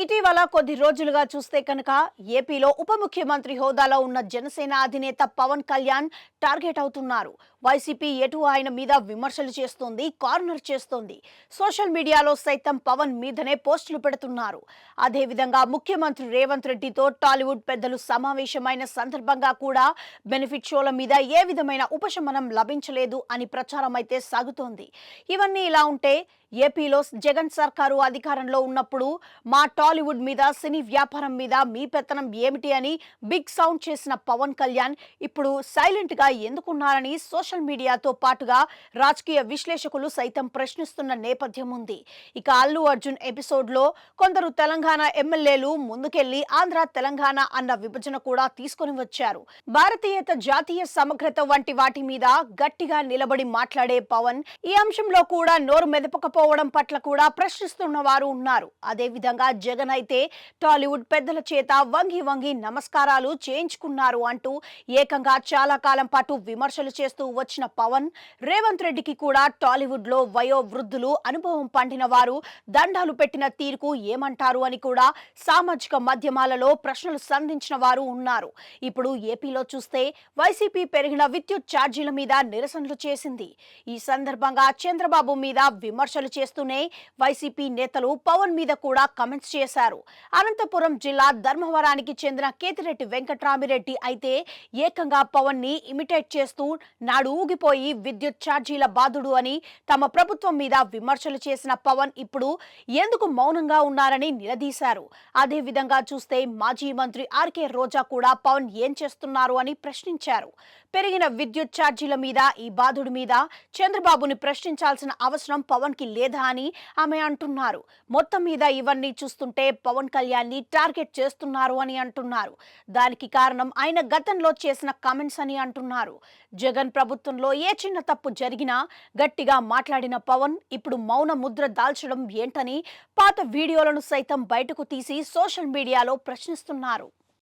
ఇటీవల కొద్ది రోజులుగా చూస్తే కనుక ఏపీలో ఉప ముఖ్యమంత్రి హోదాలో ఉన్న జనసేన అధినేత పవన్ కళ్యాణ్ టార్గెట్ అవుతున్నారు. వైసీపీ ఎటు ఆయన మీద విమర్శలు చేస్తోంది, కార్నర్ చేస్తోంది. సోషల్ మీడియాలో సైతం పవన్ మీదనే పోస్టులు పెడుతున్నారు. అదేవిధంగా ముఖ్యమంత్రి రేవంత్ రెడ్డితో టాలీవుడ్ పెద్దలు సమావేశమైన సందర్భంగా కూడా బెనిఫిట్ షోల మీద ఏ విధమైన ఉపశమనం లభించలేదు అని ప్రచారం అయితే సాగుతోంది. ఇవన్నీ ఇలా ఉంటే ఏపీలో జగన్ సర్కారు అధికారంలో ఉన్నప్పుడు మా టాలీవుడ్ మీద, సినీ వ్యాపారం మీద మీ పెత్తనం ఏమిటి అని బిగ్ సౌండ్ చేసిన పవన్ కళ్యాణ్ ఇప్పుడు సైలెంట్ గా ఎందుకున్నారని సోషల్ మీడియాతో పాటుగా రాజకీయ విశ్లేషకులు సైతం ప్రశ్నిస్తున్న నేపథ్యం ఉంది. ఇక అల్లు అర్జున్ ఎపిసోడ్ లో కొందరు తెలంగాణ ఎమ్మెల్యేలు ముందుకెళ్లి ఆంధ్ర తెలంగాణ అన్న విభజన కూడా తీసుకొని వచ్చారు. భారతీయత, జాతీయ సమగ్రత వంటి వాటి మీద గట్టిగా నిలబడి మాట్లాడే పవన్ ఈ అంశంలో కూడా నోరు మెదపకపోవడం పట్ల కూడా ప్రశ్నిస్తున్న వారు ఉన్నారు. అదే విధంగా జగన్ అయితే టాలీవుడ్ పెద్దల చేత వంగి వంగి నమస్కారాలు చేయించుకున్నారు అంటూ ఏకంగా చాలా కాలం పాటు విమర్శలు చేస్తూ వచ్చిన పవన్ రేవంత్ రెడ్డికి కూడా టాలీవుడ్ లో వయో వృద్ధులు, అనుభవం పండిన వారు దండాలు పెట్టిన తీరుకు ఏమంటారు అని కూడా సామాజిక మాధ్యమాలలో ప్రశ్నలు సంధించిన వారు ఉన్నారు. ఇప్పుడు ఏపీలో చూస్తే వైసీపీ పెరిగిన విద్యుత్ ఛార్జీల మీద నిరసనలు చేసింది. ఈ సందర్భంగా చంద్రబాబు మీద విమర్శలు చేస్తూనే వైసీపీ నేతలు పవన్ మీద కూడా కమెంట్స్ చేశారు. అనంతపురం జిల్లా ధర్మవరానికి చెందిన కేతిరెడ్డి వెంకట్రామిరెడ్డి అయితే ఏకంగా పవన్ ని ఇమిటేట్ చేస్తూ నాడు ఊగిపోయి విద్యుత్ ఛార్జీల బాధుడు అని తమ ప్రభుత్వం మీద విమర్శలు చేసిన పవన్ ఇప్పుడు ఎందుకు మౌనంగా ఉన్నారని నిలదీశారు. అదే విధంగా చూస్తే మాజీ మంత్రి ఆర్కే రోజా కూడా పవన్ ఏం చేస్తున్నారు అని ప్రశ్నించారు. పెరిగిన విద్యుత్ ఛార్జీల మీద, ఈ బాధుడి మీద చంద్రబాబుని ప్రశ్నించాల్సిన అవసరం పవన్ కి లేదా అని ఆమె అంటున్నారు. మొత్తం మీద ఇవన్నీ చూస్తుంటే పవన్ కళ్యాణ్ ని టార్గెట్ చేస్తున్నారు అని అంటున్నారు. దానికి కారణం ఆయన గతంలో చేసిన కామెంట్స్ అని అంటున్నారు. జగన్ ప్రభుత్వంలో ఏ చిన్న తప్పు జరిగినా గట్టిగా మాట్లాడిన పవన్ ఇప్పుడు మౌన ముద్ర దాల్చడం ఏంటని పాత వీడియోలను సైతం బయటకు తీసి సోషల్ మీడియాలో ప్రశ్నిస్తున్నారు.